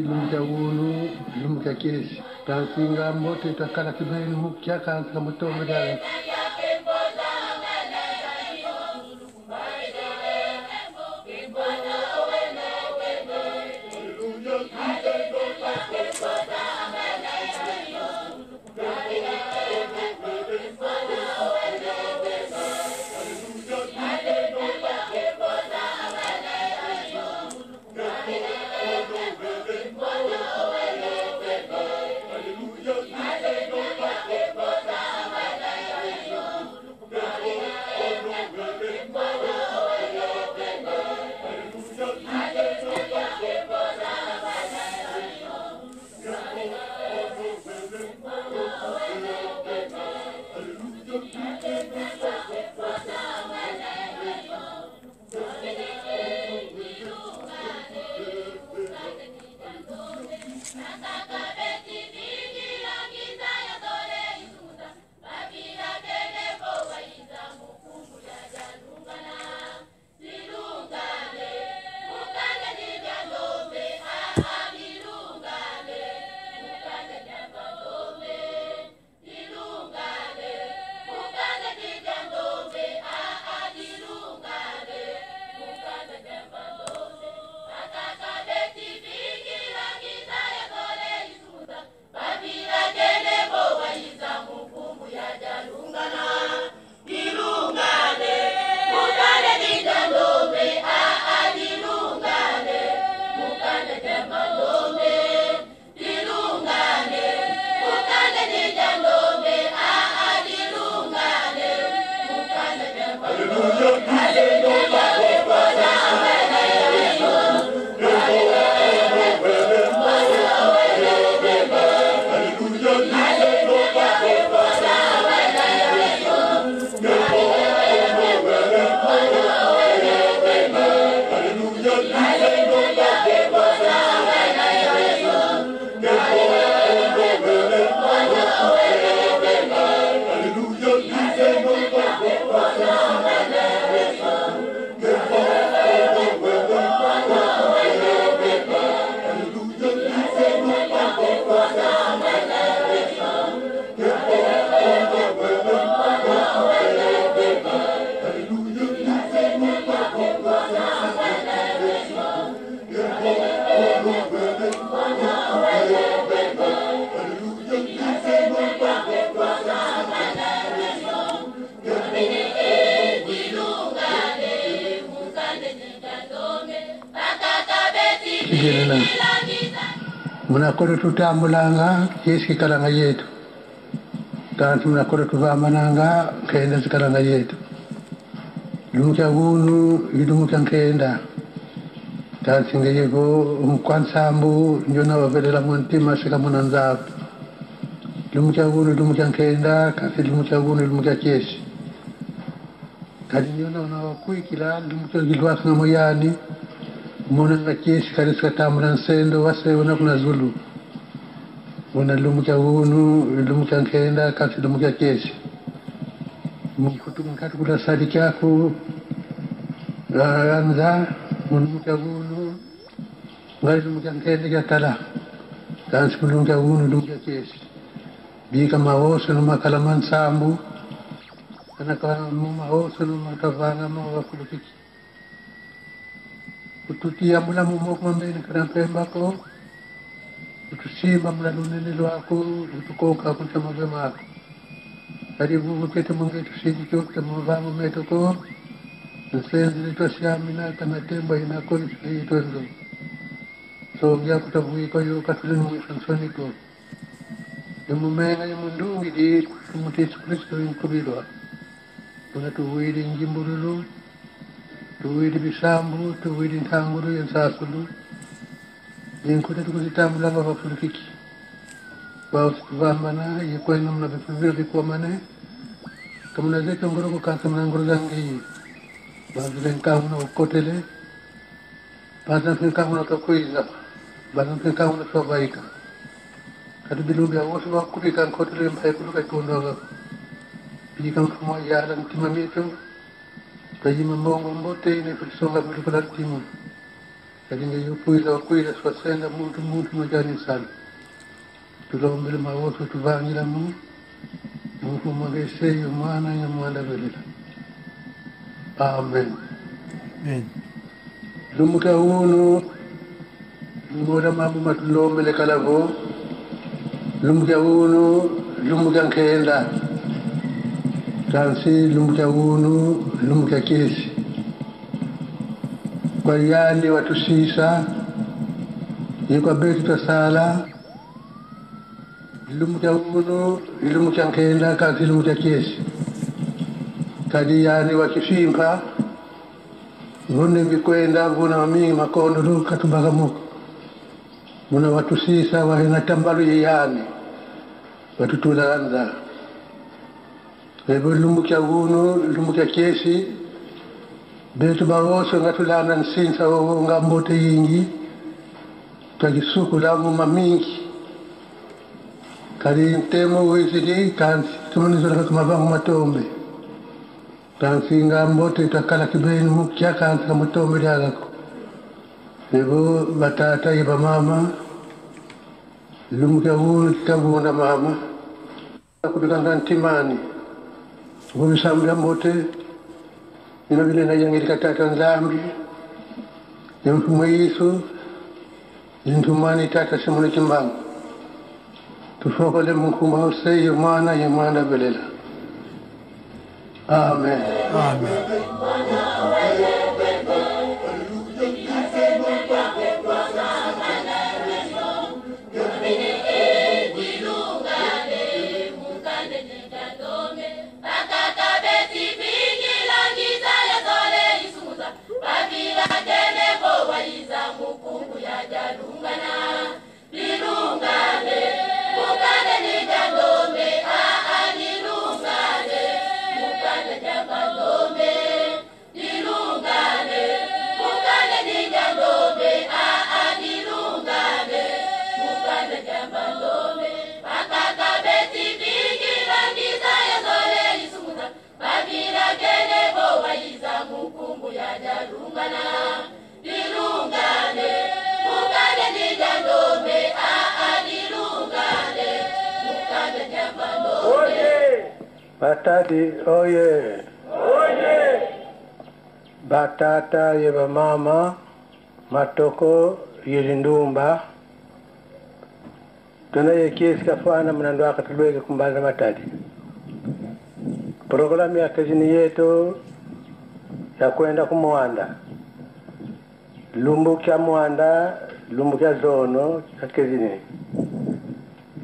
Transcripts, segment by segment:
lumja unu lumja kesi tansinga mbote takala kibeni mukya kansa mutombe dala munakore tutambulanga yesu kalanga yetu tantu munakore tuvamananga kenda zikalanga yetu lumcha gunu idumucha kenda tansinga yego mkwansambu njona wavelela muntima sika munanza lumcha gunu idumucha kenda kasi lumcha gunu idumucha kesi kadi njona unawakuikila lumcha gilwaka moyani mona ngakesi kale sikatambula nsendo wase wana kuna zulu wana lumucha unu lumucha nkenda kasi lumucha kesi mkutu mkatu kula sadi kyako anza lumucha unu ngai lumucha nkenda kyatala kasi lumucha unu lumucha kesi bika maoso numakala mansambu kana kwa maoso numakavana mawafulukiki ututia mula mumoko mbele kana pemba ko utusimba mula lunene lwako utukoka kucha mabema ako karibu mukete munge tusiji chote mvamu meto ko nsenzi litoshamina kana temba inako itondo so ngya kutavuyi ko yo katuleni mwishansoni ko yumumenga yumundungi di kumutisi Kristo inkubilwa unatuwili njimbululu tuwili bisambu tuwili ntanguru yensasulu yenkute tukuzitambulanga vafulukiki vausituvambana yekwena mna vifuvira vikwamane kamuna zeke ngoroko kansa mna ngoro zangi vazile nkamuna ukotele bazantu nkamuna kakuiza bazantu nkamuna sovaika kati bilumbi ya wosu wakupika nkotele mbaye kuluka ikondonga pika mfumo yala ntimamito tajima mbongo mbote ine kutisonga kulikula timu katinga yupuila kuila swasenda muntu majani sana tulombele mawoto tuvangira mu Mungu mwageseyo mwana ya mwanda belila. Amen. Amen. Lumuka unu ngoda mabu matulombele kalavo. Lumuka unu lumuka nkenda. Tansi lumuka unu lumuka kesi. Kwa yandi watu sisa yikwa betu tasala lumuka unu lumuka nkenda kasi lumuka kesi. Kadi yani wakifimpa ngone vikwenda nguna wamingi makondo luka tubagamuka muna watu sisa wahina tambalu yani watu tulanza ebo lumuka unu lumuka kesi betu bawoso ngatulana nsinsa nga mbote yingi twagisuku lamu mamingi kadi ntemo wizidi kansi tumanizola kamabangu matombe kansi nga mbote takala kibenu kya kansi kamatombe lyagako ebo batata yeba mama lumuka unu kitagunda mama kudukanga ntimani ngubisamula mbote ino vile na yangi katata nzambi yamfumo Yesu intumani tata simule kimbangu tufokole mukuma Hosei mwana ya mwana belela. Amen. Amen. Batati oye. Oye. Batata yeba mama matoko yirindumba tuna yekesi kafana mnando akatulweke kumbaza matati. Programu ya kazini yetu ya kwenda kumwanda lumbukia mwanda lumbukia zono kazini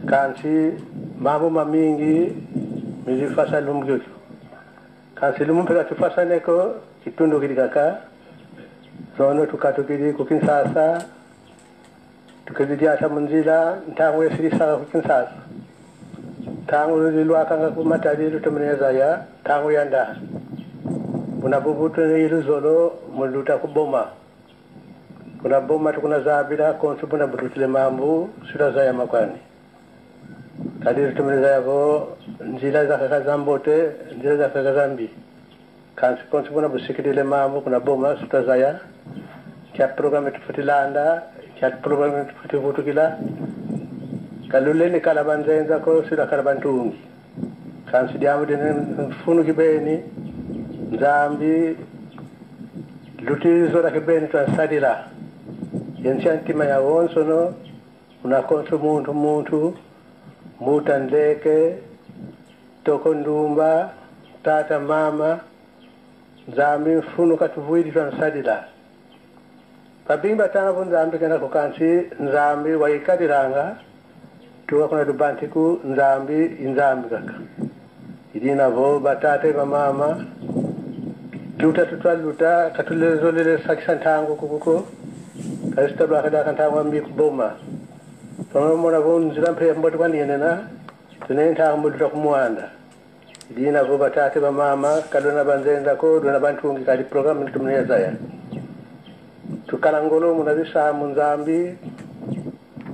kansi mambo mamingi mizifasa lumbukia kansi lumpeka tufasa neko kitundu kilikaka zono tukatukili kukinsasa tukizidiasa munzila ntangu yesilisaka kukinsasa tangu zilwakanga kumatali lutemeneza ya tangu yanda unabubutu iluzolo muluta kuboma kuna boma tukuna zabila konsu buna bulutile mambu sura za ya makwani kadi lutemeneza yako nzila za kakazambote nzila za kakazambi kansi konsu buna busikidile mambu kuna boma sura za ya kia programe tufutilanda kia programe tufutivutukila kaluleni kalabanzenza ko sila kalabantungi kansi diamu dene funu kibeni nzambi lutizo la kibeni twasadila yensi antima ya wonsono unakonsu muntu mutandeke toko ndumba tata mama nzambi funu katuvuidi twasadila kabimba tanga nzambi kana kukansi nzambi waikadiranga tuwa kuna dubantiku nzambi inzambi kaka idina vo batate mama luta tutwaluta katulezo lele sakisantango kukuko kastabla kada kantango mbi kuboma tono mona vo nzira mpe mboti kwaniyena tunenta mbuta kumwanda idina vo batate mama kadona banzenza ko dona bantungi kali program nitumenya zaya tukalangolo muna bisamu nzambi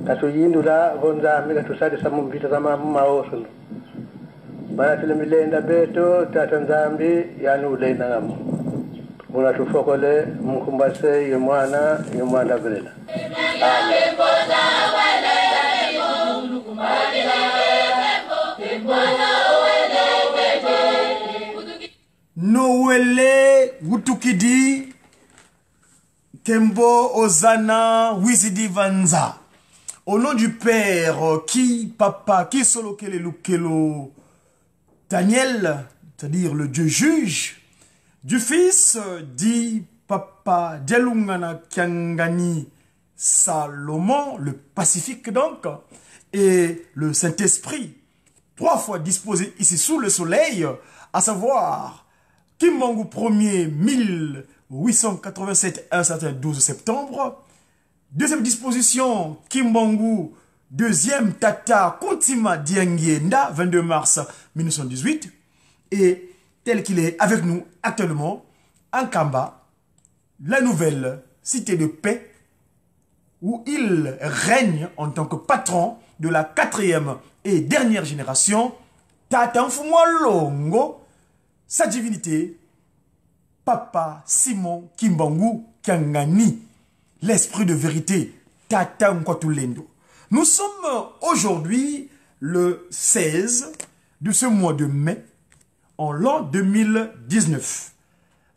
katuyindula vonzambi katusadisa mumpita zama maoso bana tile milenda beto tata nzambi yani ulenda ngamo munatufokole mkumbase yomwana grela. Noël Wutukidi Kembo Ozana Wizidi Vanza. Au nom du Père, qui Papa, qui Solokele Lukelo Daniel, c'est-à-dire le Dieu juge, du Fils, dit Papa Djelungana Kiangani Salomon, le Pacifique donc, et le Saint-Esprit, 3 fois disposé ici sous le soleil, à savoir Kimbangu 1er 1887, un certain 12 septembre. Deuxième disposition, Kimbangu 2e Tata Kuntima Diengienda, 22 mars 1918. Et tel qu'il est avec nous actuellement, en Kamba, la nouvelle cité de paix, où il règne en tant que patron de la 4e et dernière génération, Tata Mfumwa Longo, sa divinité, Papa Simon Kimbangu Kiangani, l'esprit de vérité, Tata Nkwatulendo. Nous sommes aujourd'hui le 16 de ce mois de mai, en l'an 2019.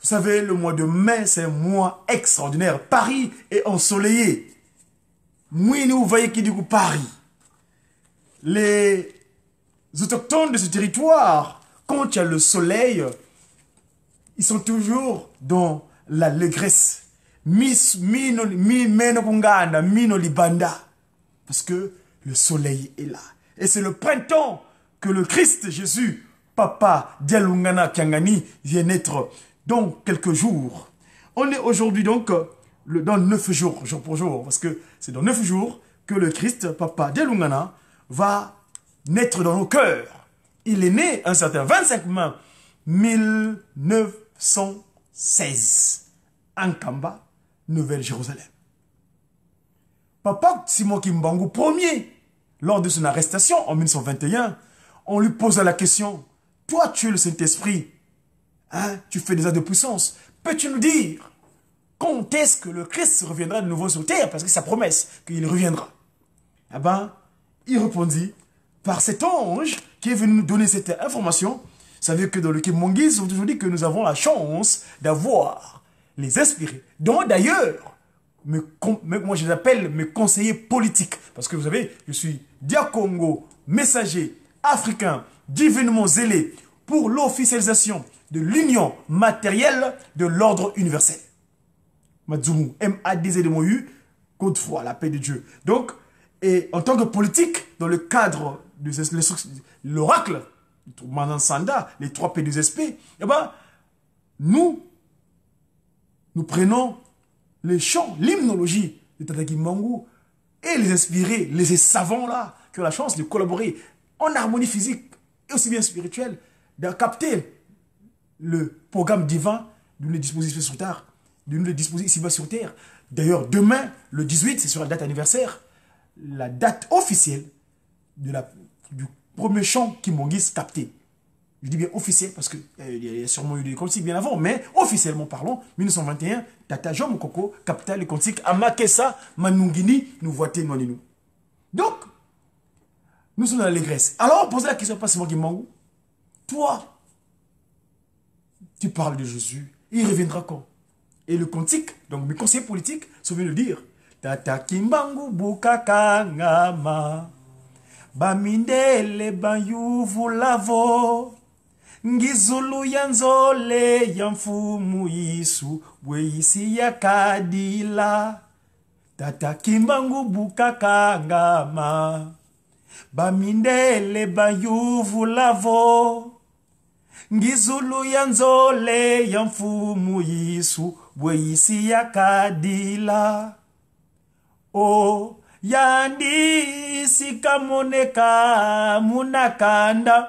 Vous savez, le mois de mai, c'est un mois extraordinaire. Paris est ensoleillé. Moi, nous voyez qui dit que Paris. Les autochtones de ce territoire, quand il y a le soleil, ils sont toujours dans l'allégresse. Parce que le soleil est là. Et c'est le printemps que le Christ Jésus, Papa Djelungana Kiangani, vient naître dans quelques jours. On est aujourd'hui donc dans 9 jours, jour pour jour, parce que c'est dans 9 jours que le Christ, Papa Djelungana, va naître dans nos cœurs. Il est né un certain 25 mai 1916, en Kamba, Nouvelle-Jérusalem. Papa Simon Kimbangu Ier, lors de son arrestation en 1921, on lui posa la question, toi tu es le Saint-Esprit, hein, tu fais des actes de puissance, peux-tu nous dire quand est-ce que le Christ reviendra de nouveau sur terre, parce que c'est sa promesse qu'il reviendra. Eh ben, il répondit par cet ange qui est venu nous donner cette information. Vous savez que dans le Kimbanguisme, ils ont toujours dit que nous avons la chance d'avoir les inspirés, dont d'ailleurs, moi je les appelle mes conseillers politiques, parce que vous savez, je suis Diakongo, messager africain, divinement zélé pour l'officialisation de l'union matérielle de l'ordre universel. Madzumu, M-A-D-Z-D-M-O-U, Godefroy, la paix de Dieu. Donc, et en tant que politique, dans le cadre de l'oracle, Manan Sanda, les 3 P2SP, eh ben, nous prenons les chants, l'hymnologie de Tata Kimbangu et les inspirés, les savants là, qui ont la chance de collaborer en harmonie physique et aussi bien spirituelle, de capter le programme divin, de nous les disposer sur terre, de nous les disposer ici-bas sur terre. D'ailleurs, demain, le 18, c'est sur la date anniversaire, la date officielle du premier chant Kimbangis capté. Je dis bien officiel parce qu'il y a sûrement eu des cantiques bien avant, mais officiellement parlons, 1921, Tata Jom Koko capta les cantiques Amakesa, Manungini, nous voités, nous. Donc, nous sommes dans l'allégresse. Alors, on pose la question, pas Simon Kimbangu. Toi, tu parles de Jésus, il reviendra quand? Et le cantique, donc mes conseillers politiques, sont venus le dire. Tata Kimbangu Bukaka Ngama, Bamindele Bayuvu Lavo, Ngizulu Yanzole Yamfumu Yisu, Weisi Yakadila, Tata Kimbangu Bukaka Ngama, Bamindele Bayuvu Lavo, Ngizulu Yanzole Yamfumu Yisu, Weisi Yakadila. O yandi sikamoneka munakanda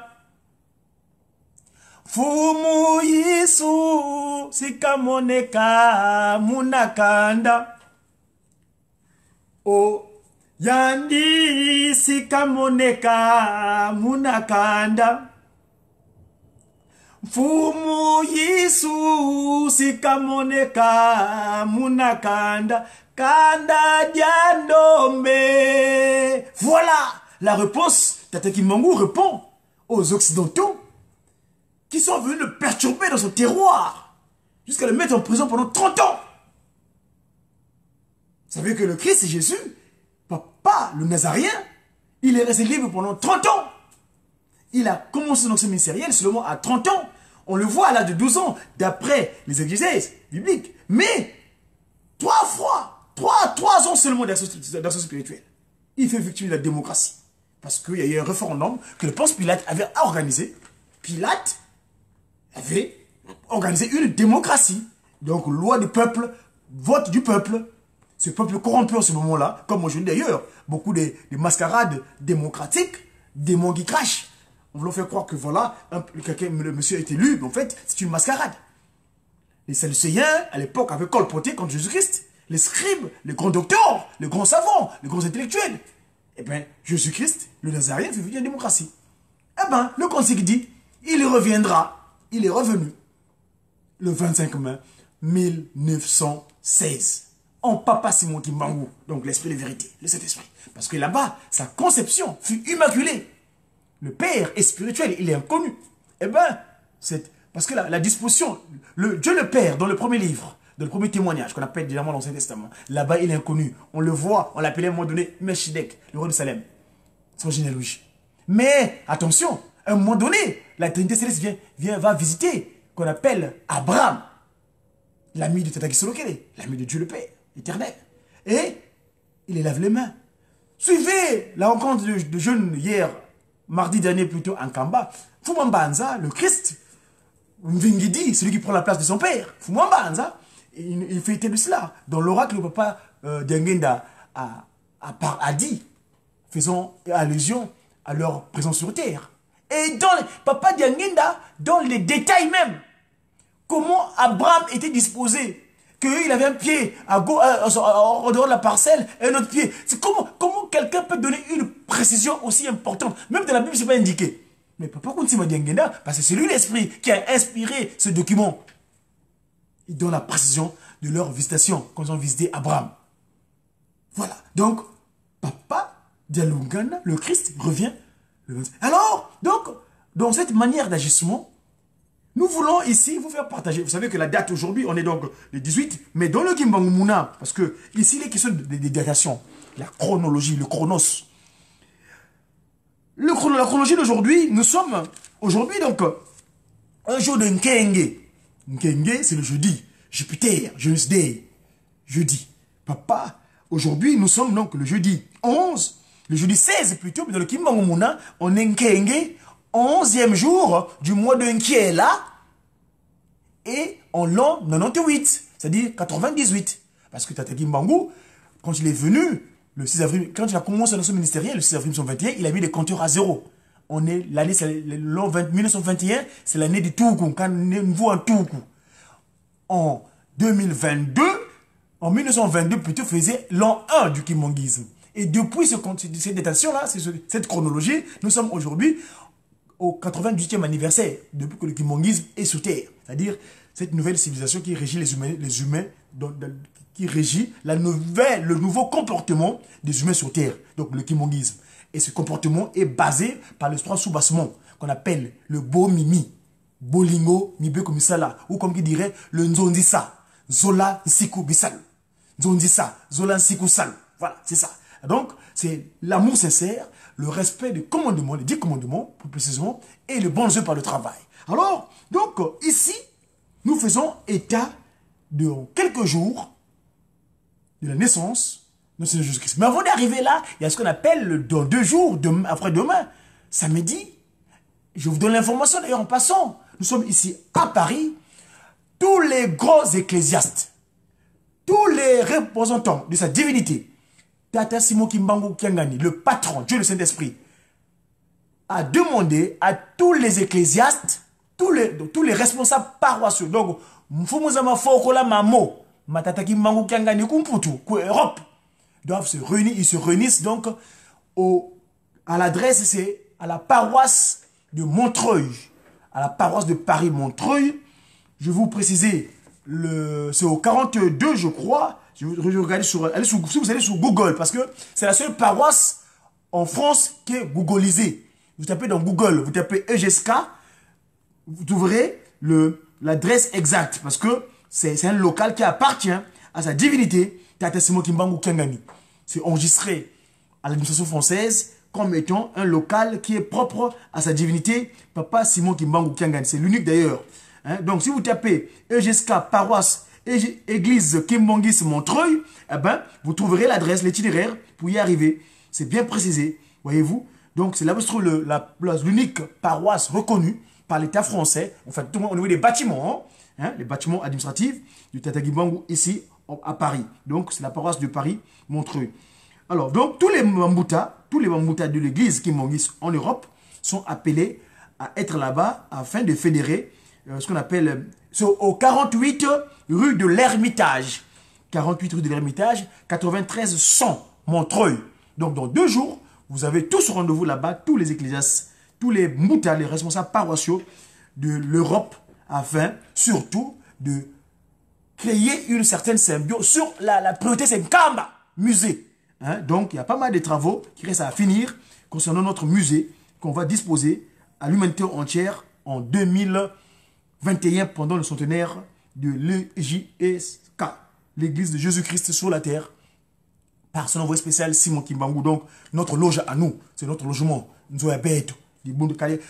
Fumu Yisu sikamoneka munakanda. O yandi sikamoneka munakanda Fumu Yesu sikamoneka munakanda kanda diandombe. Voilà la réponse. Tata Kimbangu répond aux Occidentaux qui sont venus le perturber dans son terroir jusqu'à le mettre en prison pendant 30 ans. Vous savez que le Christ, c'est Jésus, papa, le Nazarien, il est resté libre pendant 30 ans. Il a commencé son action ministérielle seulement à 30 ans. On le voit à l'âge de 12 ans, d'après les exégèses bibliques. Mais 3 ans seulement d'action spirituelle. Il fait victime de la démocratie. Parce qu'il y a eu un référendum que le Ponce Pilate avait organisé. Pilate avait organisé une démocratie. Donc, loi du peuple, vote du peuple. Ce peuple corrompu en ce moment-là, comme aujourd'hui d'ailleurs, beaucoup de mascarades démocratiques, démons qui crachent. On voulait faire croire que voilà, le monsieur a été élu, mais en fait, c'est une mascarade. Les Sadducéens, à l'époque, avaient colporté contre Jésus-Christ. Les scribes, les grands docteurs, les grands savants, les grands intellectuels. Eh bien, Jésus-Christ, le Nazarien, fait vivre une démocratie. Eh bien, le concile dit, il reviendra, il est revenu, le 25 mai 1916. En Papa Simon Kimbangu, donc l'esprit de vérité, le Saint-Esprit. Parce que là-bas, sa conception fut immaculée. Le Père est spirituel, il est inconnu. Eh bien, c'est parce que la disposition, Dieu le Père, dans le premier livre, dans le premier témoignage, qu'on appelle directement l'Ancien Testament, là-bas, il est inconnu. On le voit, on l'appelait à un moment donné Melchizedek, le roi de Salem, son généalogie. Mais, attention, à un moment donné, la Trinité Céleste va visiter, qu'on appelle Abraham, l'ami de Tata Kisolokele, l'ami de Dieu le Père, éternel. Et il les lave les mains. Suivez la rencontre de jeunes hier, mardi dernier plutôt, en Kamba. Fumambanza, le Christ, Mvingidi, celui qui prend la place de son père. Fumambanza, il fait état de cela. Dans l'oracle, le papa d'Engenda a dit, faisant allusion à leur présence sur terre. Et dans papa d'Engenda, dans les détails même, comment Abraham était disposé, qu'il avait un pied en dehors de la parcelle et un autre pied. C'est comment quelqu'un peut donner une précision aussi importante. Même dans la Bible, ce n'est pas indiqué. Mais Papa Kuntima Diangenda, parce que c'est lui l'esprit qui a inspiré ce document. Il donne la précision de leur visitation quand ils ont visité Abraham. Voilà. Donc, Papa Dialungana, le Christ, revient le 25. Alors, donc, dans cette manière d'agissement, nous voulons ici vous faire partager. Vous savez que la date aujourd'hui, on est donc le 18, mais dans le Kimbangu Muna, parce que ici, il est question des datations, la chronologie, le chronos. La chronologie d'aujourd'hui, nous sommes aujourd'hui donc un jour de Nkenge. Nkenge, c'est le jeudi. Jupiter, Jeunesse Day, jeudi. Papa, aujourd'hui, nous sommes donc le jeudi 11, le jeudi 16 plutôt, mais dans le Kimbangu Muna, on est Nkenge, 11e jour du mois de Nkiela et en l'an 98, c'est-à-dire 98. Parce que Tata Kimbangu, quand il est venu, le 6 avril, quand il a commencé son ministériel, le 6 avril 1921, il a mis les compteurs à zéro. On est l'année, l'an 1921, c'est l'année du Toukou, quand nous voyons un Toukou. En 2022, en 1922 plutôt, faisait l'an 1 du kimbanguisme. Et depuis cette datation-là, cette chronologie, nous sommes aujourd'hui au 98e anniversaire, depuis que le kimbanguisme est sous terre. C'est-à-dire cette nouvelle civilisation qui régit les humains qui régit le nouveau comportement des humains sur terre. Donc le kimbanguisme. Et ce comportement est basé par les 3 sous-bassements qu'on appelle le Bo-Mimi, Bolingo, Mibe Komisala, ou comme qui dirait le Nzondisa, Zola Nsiku Bisal. Nzondisa, Zola Nsiku Sal. Voilà, c'est ça. Donc, c'est l'amour sincère, le respect des commandements, les 10 commandements, plus précisément, et le bon jeu par le travail. Alors, donc, ici, nous faisons état de quelques jours de la naissance de Seigneur Jésus-Christ. Mais avant d'arriver là, il y a ce qu'on appelle dans 2 jours, après-demain, samedi. Je vous donne l'information d'ailleurs en passant. Nous sommes ici à Paris. Tous les grands ecclésiastes, tous les représentants de sa divinité, Tata Simon Kimbangu Kiangani, le patron, Dieu le Saint-Esprit, a demandé à tous les ecclésiastes, tous les responsables paroissiaux, donc, Mfumuzama Fokola Mamo, Matata Kimbangu Kiangani Kumputu, Europe, doivent se réunir. Ils se réunissent donc à l'adresse, c'est à la paroisse de Montreuil, à la paroisse de Paris-Montreuil. Je vais vous préciser, c'est au 42, je crois. Je vais regarder si vous allez sur Google, parce que c'est la seule paroisse en France qui est googlisée. Vous tapez dans Google, vous tapez EGSK, vous trouverez l'adresse exacte, parce que c'est un local qui appartient à sa divinité, Tata Simon Kimbangu Kiangani. C'est enregistré à l'administration française comme étant un local qui est propre à sa divinité, Papa Simon Kimbangu Kiangani. C'est l'unique d'ailleurs. Hein? Donc si vous tapez EGSK, paroisse, église Kimbangis Montreuil, eh ben, vous trouverez l'adresse, l'itinéraire pour y arriver. C'est bien précisé, voyez-vous. Donc c'est là où se trouve l'unique paroisse reconnue par l'État français, enfin tout le monde au niveau des bâtiments, hein, les bâtiments administratifs du Tata Kimbangu ici à Paris. Donc c'est la paroisse de Paris-Montreuil. Alors donc tous les Mambouta de l'église Kimbangis en Europe sont appelés à être là-bas afin de fédérer ce qu'on appelle, au 48 rue de l'Ermitage. 48 rue de l'Ermitage, 93 100 Montreuil. Donc dans 2 jours, vous avez tous rendez-vous là-bas, tous les ecclésiastes, tous les Moutas, les responsables paroissiaux de l'Europe, afin surtout de créer une certaine symbiose sur la priorité, c'est Kamba, musée. Hein? Donc il y a pas mal de travaux qui restent à finir concernant notre musée qu'on va disposer à l'humanité entière en 2021 pendant le centenaire de l'EJSK, l'église de Jésus-Christ sur la terre, par son envoyé spécial Simon Kimbangu. Donc, notre loge à nous, c'est notre logement. Nous sommes bêtes.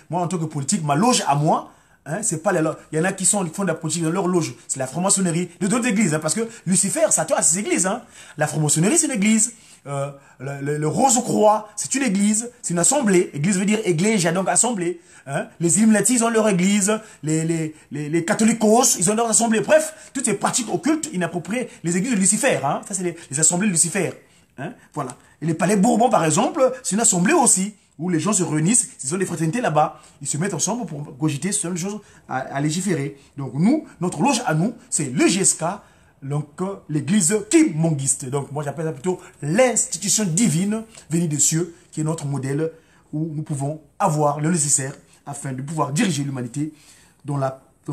Moi, en tant que politique, ma loge à moi, hein, c'est pas les loges. Il y en a qui font de la politique dans leur loge. C'est la franc-maçonnerie de d'autres églises. Hein, parce que Lucifer s'attend à ces églises. Hein. La franc-maçonnerie, c'est une église. Le Rose-Croix, c'est une église. C'est une assemblée. Église veut dire église, donc assemblée. Hein. Les Illuminati, ils ont leur église. Les catholiques, ils ont leur assemblée. Bref, toutes ces pratiques occultes inappropriées. Les églises de Lucifer. Hein. Ça, c'est les assemblées de Lucifer. Hein, voilà. Et les palais Bourbon, par exemple, c'est une assemblée aussi, où les gens se réunissent, ils ont des fraternités là-bas, ils se mettent ensemble pour cogiter sur les choses à légiférer. Donc nous, notre loge à nous, c'est le GSK, donc l'église kimbangiste. Donc moi j'appelle ça plutôt l'institution divine venue des cieux, qui est notre modèle, où nous pouvons avoir le nécessaire afin de pouvoir diriger l'humanité dans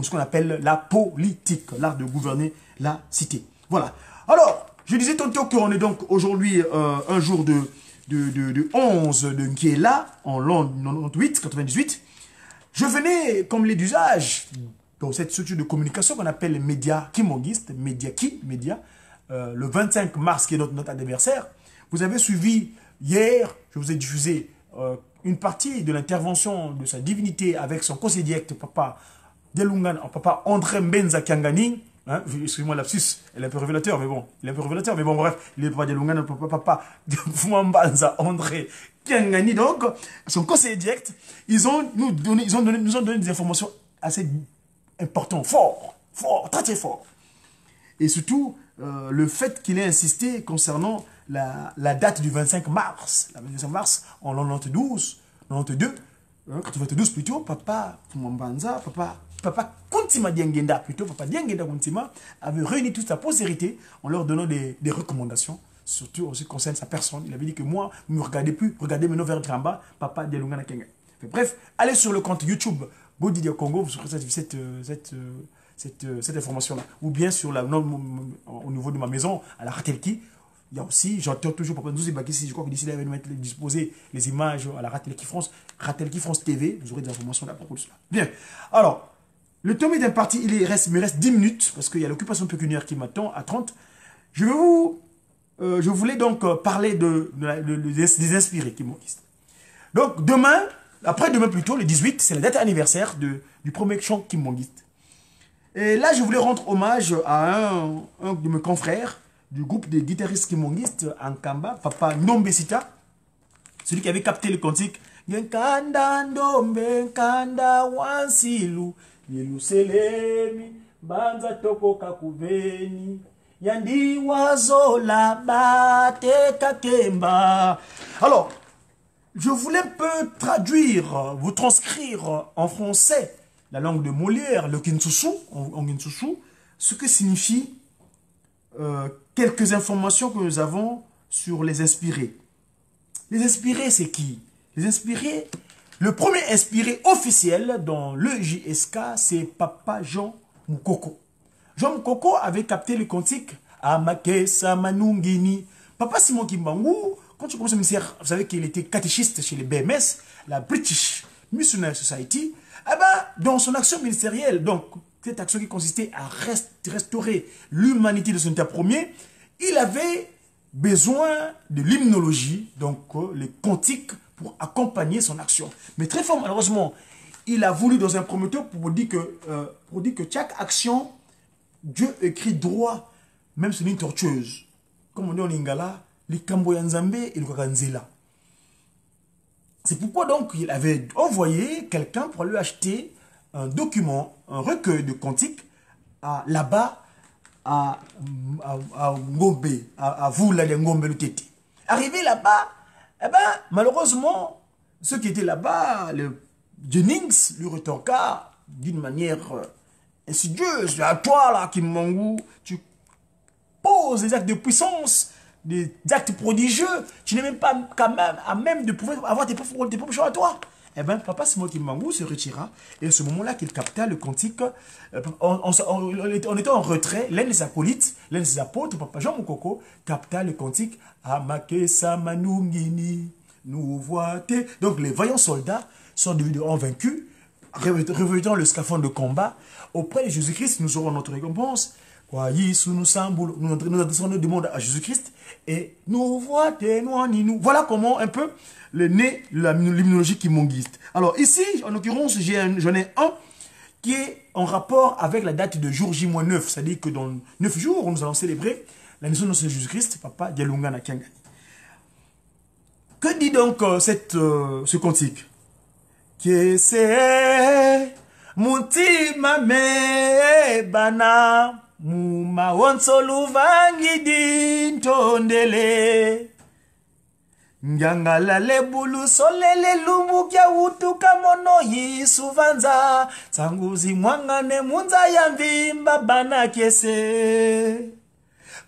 ce qu'on appelle la politique, l'art de gouverner la cité. Voilà. Alors, je disais tantôt qu'on est donc aujourd'hui un jour de 11 de Nkiela, en l'an 98. Je venais, comme les d'usage, dans cette structure de communication qu'on appelle les médias kimbanguistes, le 25 mars, qui est notre anniversaire. Vous avez suivi hier, je vous ai diffusé une partie de l'intervention de sa divinité avec son conseiller direct, Papa Delungan, Papa André Mbenza Kiangani. Hein, excusez-moi, lapsus, il est un peu révélateur, mais bon, bref, il est Papa Delungan, Papa Mbenza André Kiangani, donc, son conseiller direct, nous ont donné des informations assez importantes, fort, très très fort. Et surtout, le fait qu'il ait insisté concernant la date du 25 mars, la 25 mars, en 92 plutôt, Papa Mbenza, Papa Kuntima Diangenda, plutôt Papa Diangenda Kuntima, avait réuni toute sa postérité en leur donnant des recommandations, surtout en ce qui concerne sa personne. Il avait dit que moi, ne me regardez plus, regardez maintenant vers en bas, Papa Delungan Kenga. Bref, allez sur le compte YouTube Bodidia Congo, vous trouverez cette information-là. Ou bien sur au niveau de ma maison, à la Ratelki. Il y a aussi, j'entends toujours Papa Nzouzi Bakissi, je crois que d'ici là, il va disposer les images à la Ratelki France TV, vous aurez des informations là à propos de cela. Bien, alors, le temps est imparti, il me reste 10 minutes, parce qu'il y a l'occupation pécuniaire qui m'attend à 30. Je voulais donc parler des inspirés kimbanguistes. Donc, après-demain plutôt, le 18, c'est la date anniversaire du premier chant kimbanguiste. Et là, je voulais rendre hommage à un de mes confrères du groupe des guitaristes kimbanguistes en Kamba, Papa Nombesita, celui qui avait capté le cantique Nkanda Ndombe, Nkanda Wansilu, Yeluselemi, Banza Toko Kakuveni, Yandi Wazola Bate Kakemba. Alors, je voulais un peu vous transcrire en français la langue de Molière, le Kinsusu, en Kinsusu, ce que signifie quelques informations que nous avons sur les inspirés. Les inspirés, c'est qui? Les inspirés, Le premier inspiré officiel dans le JSK, c'est Papa Jean Moukoko. Jean Moukoko avait capté le cantique Amakesa Manungini. Papa Simon Kimbangu, quand tu commences au ministère, vous savez qu'il était catéchiste chez les BMS, la British Missionary Society. Eh ben, dans son action ministérielle, donc cette action qui consistait à restaurer l'humanité de son état premier, il avait besoin de l'hymnologie, donc les cantiques, pour accompagner son action. Mais très fort, malheureusement, il a voulu dans un premier temps pour dire que chaque action, Dieu écrit droit, même sur une tortueuse. Comme on dit en lingala, les Kamboyanzambe et le Kaganzela. C'est pourquoi donc il avait envoyé quelqu'un pour lui acheter un document, un recueil de cantiques là-bas à Ngombe, à Vula de Ngombe le Tété. Arrivé là-bas, eh ben, malheureusement, ceux qui étaient là-bas, le Jennings lui retorqua d'une manière insidieuse. À toi, là, Kimbangu, tu poses des actes de puissance, des actes prodigieux. Tu n'es même pas quand même à même de pouvoir avoir tes propres choix à toi. Eh bien, Papa Simon Kimbangu se retira. Et à ce moment-là qu'il capta le cantique, en étant en retrait, l'un des acolytes, l'un des apôtres, Papa Jean Moukoko, capta le cantique Amakesa Manungini, nous voités. Donc les vaillants soldats sont devenus vaincus, revenant le scaphandre de combat. Auprès de Jésus-Christ, nous aurons notre récompense. Nous adressons nos demandes à Jésus-Christ et nous voités. Voilà comment un peu le nez l'hymnologie kimonguiste. Alors ici, en l'occurrence, j'en ai un qui est en rapport avec la date de jour J-9. C'est-à-dire que dans 9 jours, nous allons célébrer la naissance de Jésus-Christ, Papa Dialunga na Kiangani. Que dit donc ce cantique? Que c'est Mutima me bana Muma wonsolu vangi din tondele Njangala lebulu solele lumbu kya utuka mono yisuvanza Sanguzi mwangane munza ya mvimba bana kese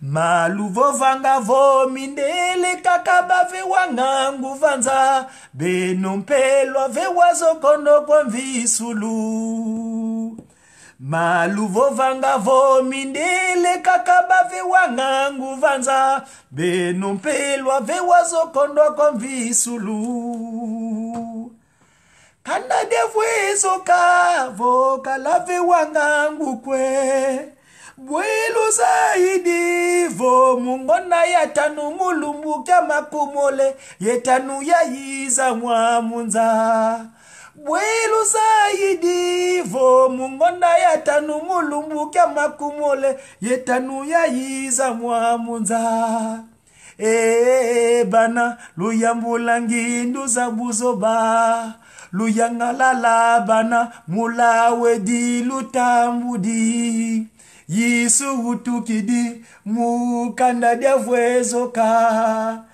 Maluvo vanga vo mindele kakaba ve wangangu vanza Benompelo ve wazokondo kwa mvisulu Maluvo vanga vo mindele kakaba ve wangangu vanza Benompelo ve wazokondo kwa mvisulu Kanda devwezo ka voka la ve wangangu kwe Bwelu zaidi vo mungona yatanu mulumbu kya makumole yetanu ya yiza mwamunza Bwelu zaidi vo mungona yatanu mulumbu kya makumole yetanu ya yiza mwamunza bana luyambulangi nduza buzoba luyangalala bana mulawe di lutambudi Yisu utukidi mukanda dyavwezoka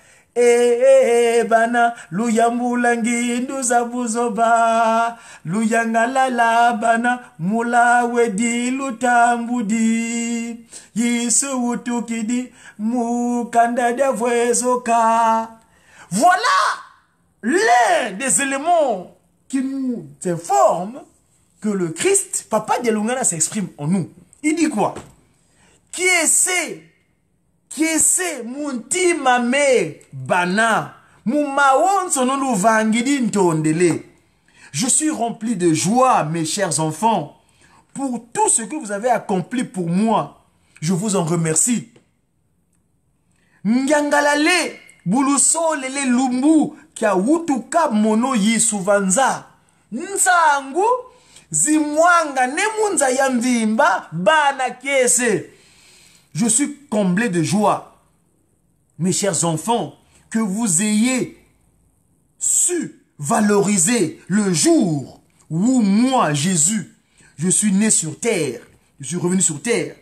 bana luyambulangi nduza buzoba luyangalala bana mulawe di lutambudi Yisu utukidi mukanda dyavwezoka. Voilà l'un des éléments qui nous informent que le Christ, Papa Dialungana, s'exprime en nous. Il dit quoi? Qui est muntima me bana mumaon sononu vangidi ntondele. Je suis rempli de joie, mes chers enfants, pour tout ce que vous avez accompli pour moi. Je vous en remercie. Ngangalale buluso lele lumbu kia wutuka mono yisuvanza. Nsangu Zimwanga nemunza ya mvimba bana kese. Je suis comblé de joie, mes chers enfants, que vous ayez su valoriser le jour où moi, Jésus, je suis né sur terre, je suis revenu sur terre.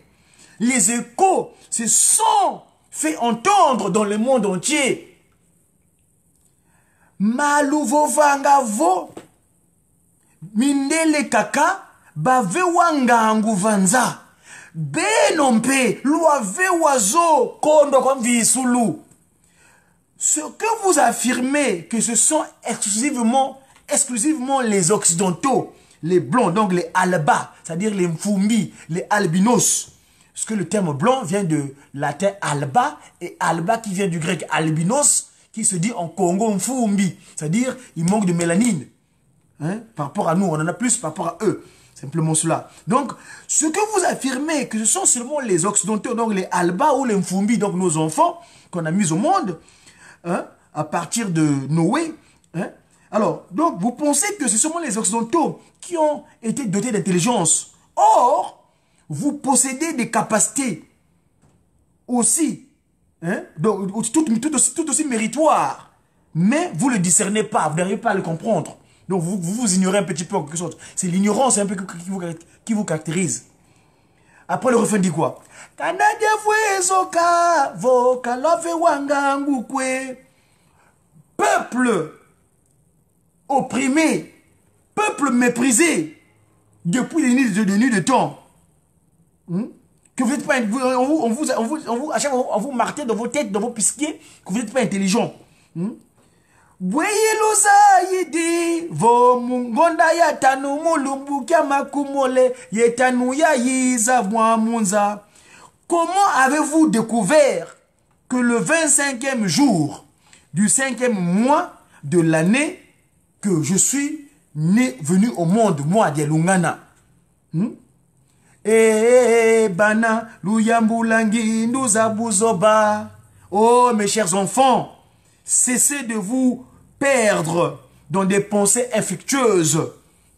Les échos se sont fait entendre dans le monde entier. Maluvo vangavo Mindele kaka bave wangangu vanza benompe luave wazo kondo kwa visulu. Ce que vous affirmez que ce sont exclusivement exclusivement les occidentaux, les blancs, donc les albas, c'est-à-dire les mfumbi, les albinos. Parce que le terme blanc vient de latin alba, et alba qui vient du grec albinos, qui se dit en Congo mfumbi, c'est-à-dire il manque de mélanine. Hein? Par rapport à nous, on en a plus par rapport à eux. Simplement cela. Donc, ce que vous affirmez, que ce sont seulement les occidentaux, donc les albas ou les mfumbi, donc nos enfants, qu'on a mis au monde, hein, à partir de Noé. Hein? Alors, donc, vous pensez que c'est seulement les occidentaux qui ont été dotés d'intelligence. Or, vous possédez des capacités aussi, hein, donc, tout aussi méritoires, mais vous ne le discernez pas, vous n'arrivez pas à le comprendre. Donc vous ignorez un petit peu en quelque sorte. C'est l'ignorance un peu qui vous caractérise. Après le refrain dit quoi? Peuple opprimé, peuple méprisé depuis les nuits de temps. Que vous n'êtes pas, à chaque fois, on vous martèle dans vos têtes, dans vos pisquiers, que vous n'êtes pas intelligent. Comment avez-vous découvert que le 25e jour du 5e mois de l'année que je suis venu au monde, moi, Dialungana? Bana, Luyambulangi, Nduzabuzoba. Oh, mes chers enfants, cessez de vous perdre dans des pensées infectieuses,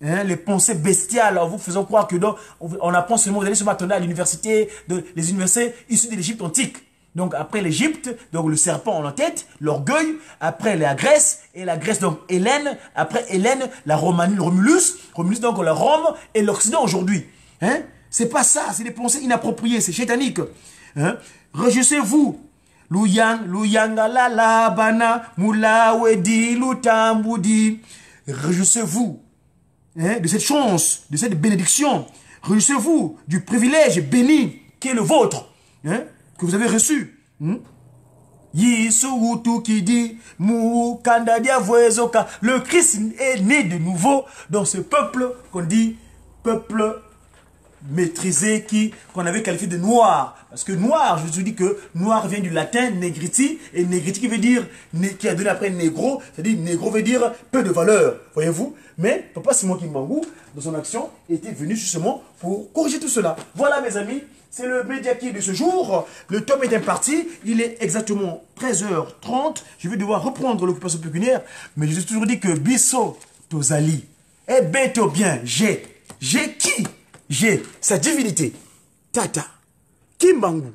hein, les pensées bestiales, en vous faisant croire que on apprend seulement, vous allez se m'attendre à l'université, les universités issues de l'Égypte antique. Donc après l'Égypte, donc le serpent en tête, l'orgueil, après la Grèce, et la Grèce donc Hélène, après Hélène, la Romanie, Romulus donc la Rome et l'Occident aujourd'hui. Hein? C'est pas ça, c'est des pensées inappropriées, c'est chétanique. Hein? Réjouissez-vous. Luyangala bana mulawedi lutambudi. Réjouissez-vous, hein, de cette chance, de cette bénédiction. Réjouissez-vous du privilège béni qui est le vôtre, hein, que vous avez reçu. Yisuutu qui dit Mukandadia Voezoka. Le Christ est né de nouveau dans ce peuple qu'on dit peuple maîtrisé, qu'on avait qualifié de noir. Parce que noir, je vous dis que noir vient du latin negriti, et negriti qui veut dire, qui a donné après négro, c'est-à-dire négro veut dire peu de valeur, voyez-vous. Mais Papa Simon Kimbangu, dans son action, était venu justement pour corriger tout cela. Voilà mes amis, c'est le médiaquis de ce jour. Le tome est imparti, il est exactement 13h30. Je vais devoir reprendre l'occupation pécuniaire, mais je vous ai toujours dit que Bisso Tozali, eh bêto bien, j'ai qui? J'ai sa divinité, Tata, Kimbangu,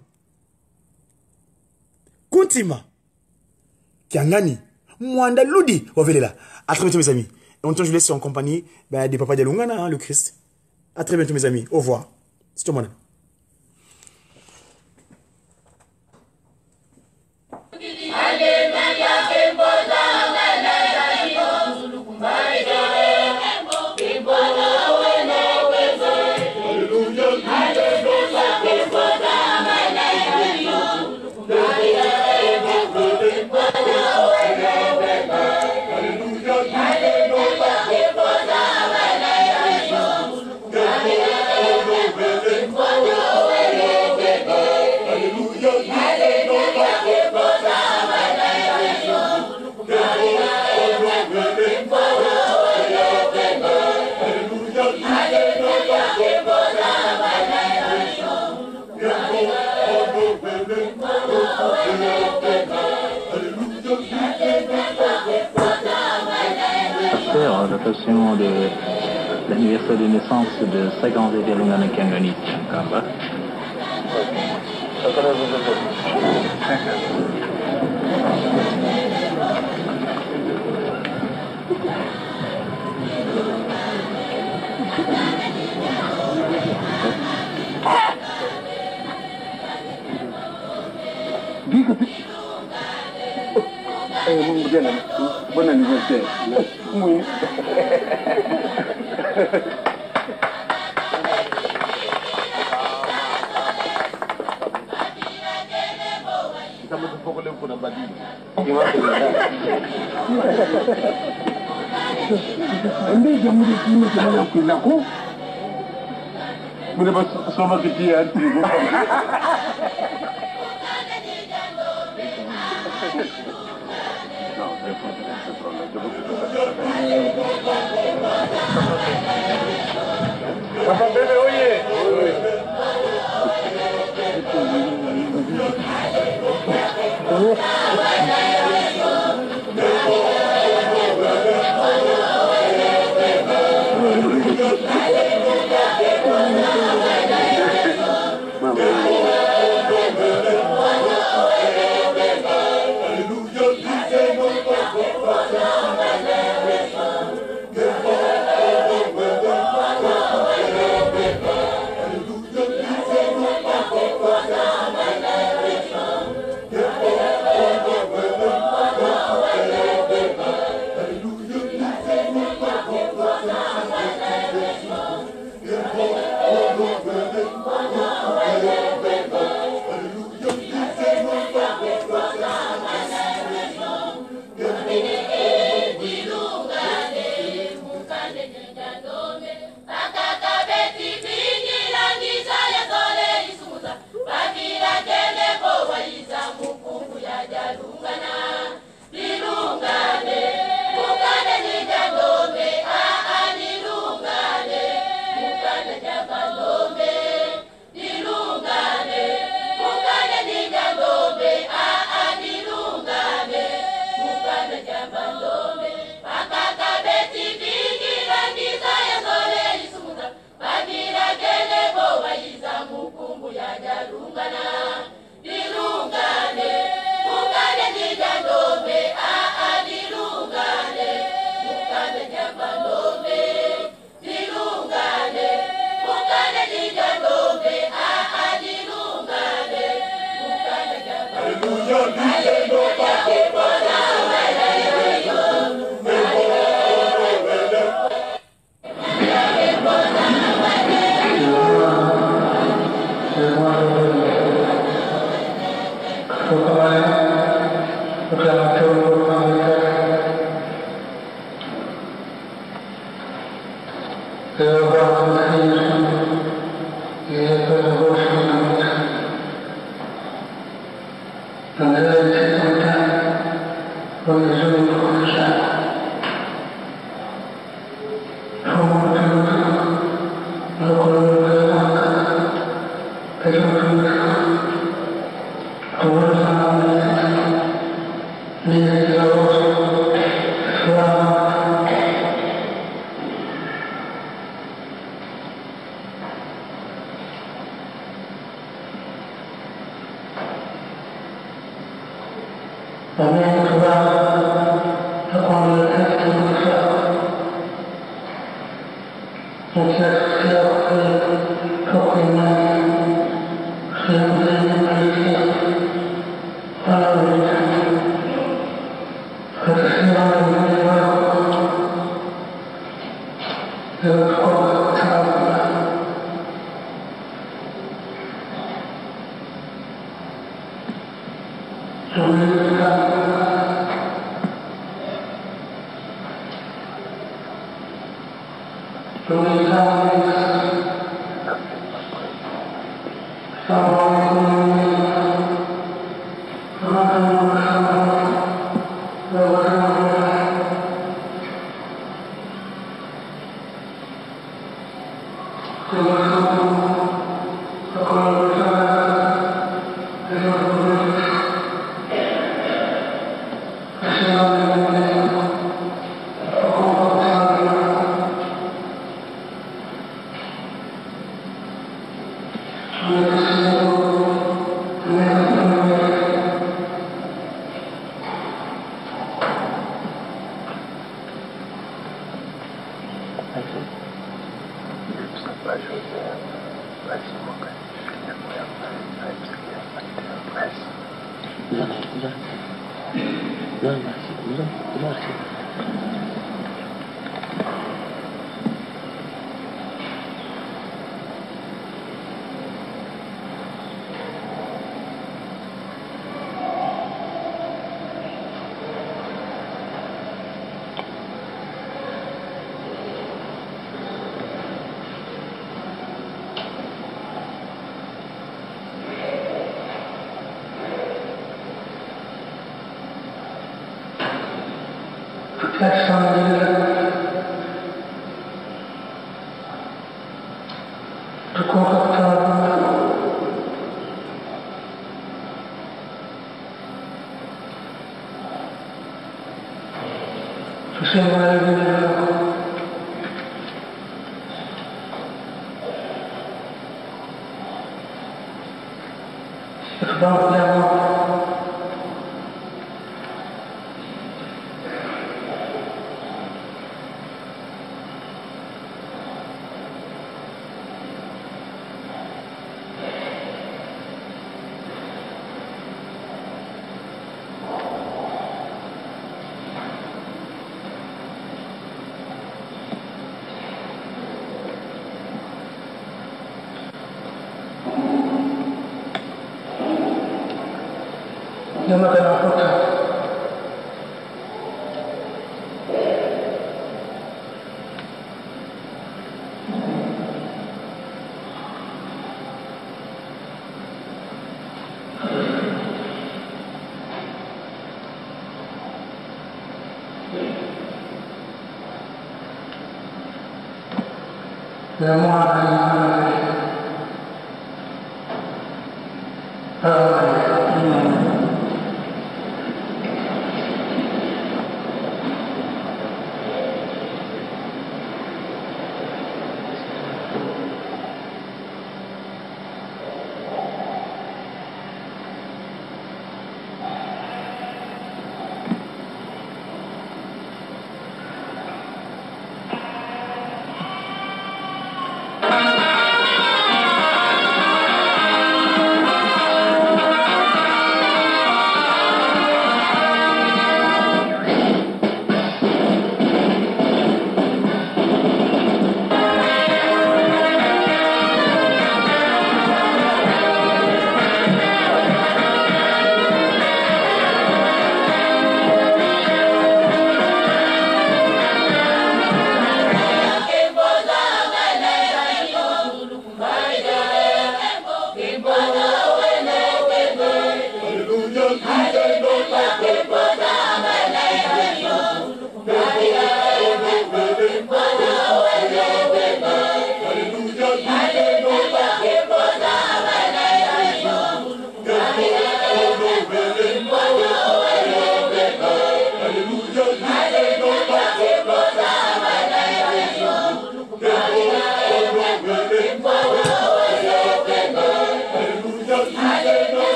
Kuntima, Kiangani, Mwanda Ludi, là. À très bientôt mes amis. Et en temps je vous laisse en compagnie des papas de Lungana, hein, le Christ. À très bientôt mes amis. Au revoir. C'est tout le monde. L'occasion de l'anniversaire de naissance de Sagande Dialungana Kiangani. Bon anniversaire. Oui. Estamos un poco lejos de la Ende jamu di sini cuma yang aku. Mune ba sama kitiya trigo. Papa bebe oye.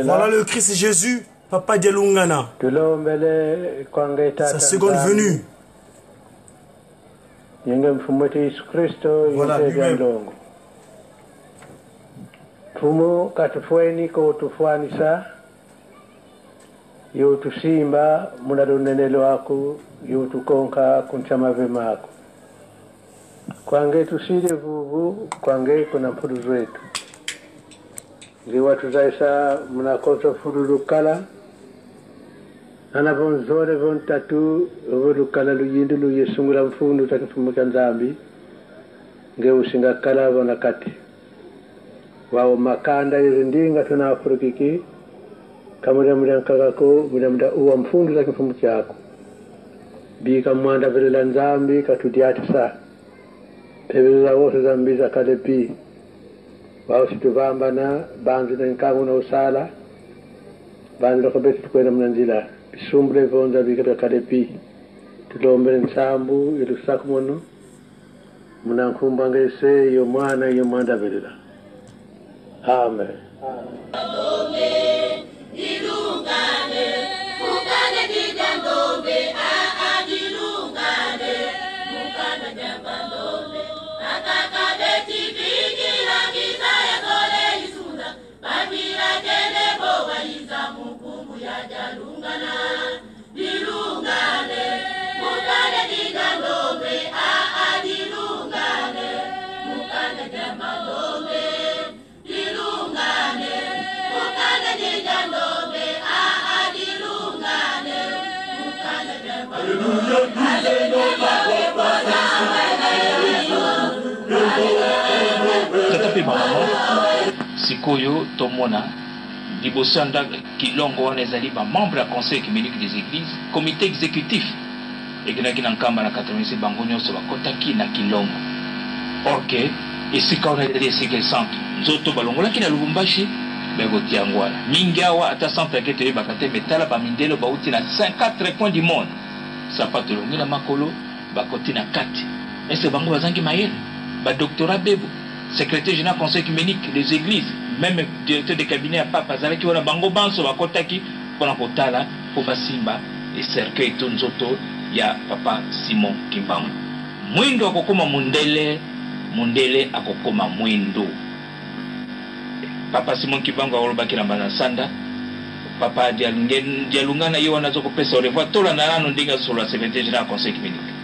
Voilà le Christ Jésus, Papa Dialungana. Sa seconde venue. Voilà lui-même. Tumu katufueni ko tufuanisa yo tusimba munadonenelo wako yo tukonka kunchama vemako kwange tusile vuvu kwange kuna mfuduzu wetu ngi watu zaisa munakosa fuduzu kala anavonzore vontatu vodukala luyindu luyesungula mfundu takifumuka nzambi nge usinga kala vona kati wao makanda yezindinga tunafurikiki kamuda muda kakako muda uwa mfundu za kifumu chako bika mwanda vile nzambi katudiati saa pebeza wote zambi za kalepi wao situvamba na banzi na nkangu na usala banzi la kabeti tukwena mnanzila bisumbule vonza bika kalepi tulombele nsambu ilusaku mono munankumba ngese yo mwana yo mwanda vile Amen. Tatape maman sikoyo tomona libosanda kilongo wana ezali ba membre ya conseil communique des églises comité exécutif ekinaki na nkamba na 86 bango nyonso bakotaki na kilongo ok esika wana ezali esika centre nzoto balongolaki na Lubumbashi bekotia yango wana mingi awa ata centre yake toyebaka te metala bamindele bauti na 54 points du monde sapato elongi na makolo bakoti na kati ese bango bazangi mayele badoctorat bebo secrétaire général conseil œcuménique des églises même directeur de cabinet à papa azalaki wana bango banso bakotaki mpona kotala po basimba e cercueil to nzoto ya papa Simon Kimbangu. Mwindo akokoma mundele akokoma mwindo. Papa Simon Kimbangu aolobaki na banasanda papa dialungana yo wana zokopesa au revoir tola na nano ndinga sur la secrétaire général conseil œcuménique.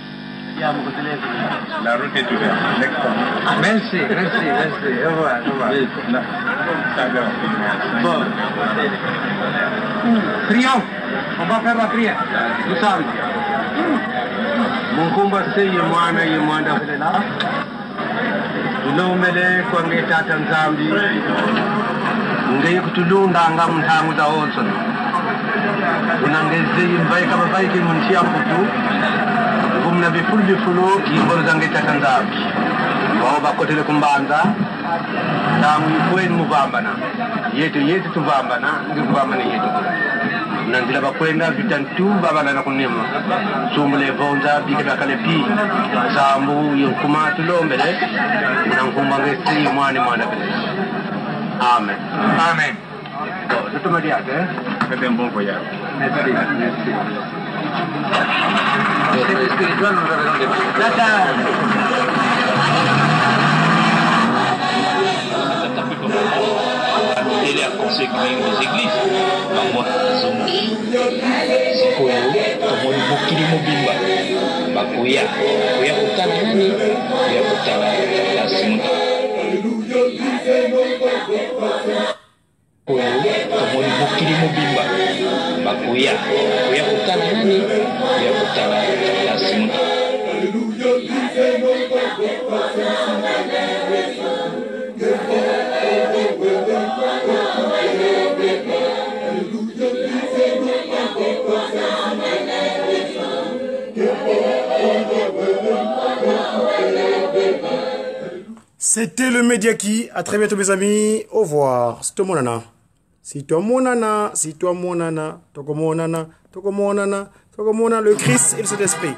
La route est ouverte. Next time. Merci. Au revoir. Bon. Prions. On va faire la prière. Nous sommes. Munkumba se yemwana kulela. Tulomele kwa ngetata nzambi. Ngeye kutulunda anga mthangu za onso. Unangeze imbai kama baiki munchia kutu. Kumna bifulu yibolo zange tatanzabi wao bakotele kumbanza tamu kwenu muvambana yetu tuvambana ngikuvambana yetu nanzila bakwenda vitantu babana na kunema sumule vonza bikeda kale pi sambu yokuma tulombele unankumba ngesi mwana bele amen Tutu madiate Faites un bon voyage. Merci. C'est spirituel, nous avons des à conseil des églises. Bango azongi. Sikoyo tomoni mokili mobimba. Bakoya kotala nani? Koya kotala tata Simon. Tomoni mokili mobimba. Bakoya kotala nani? Koya kotala tata Simon. C'était le Mediaki. À très bientôt, mes amis. Au revoir. C'est toi, mon nana. Si toi, mon nana. Si toi, mon nana. Toko mon nana. Toko mon nana. Toko mon nana. Le Christ et le Saint-Esprit.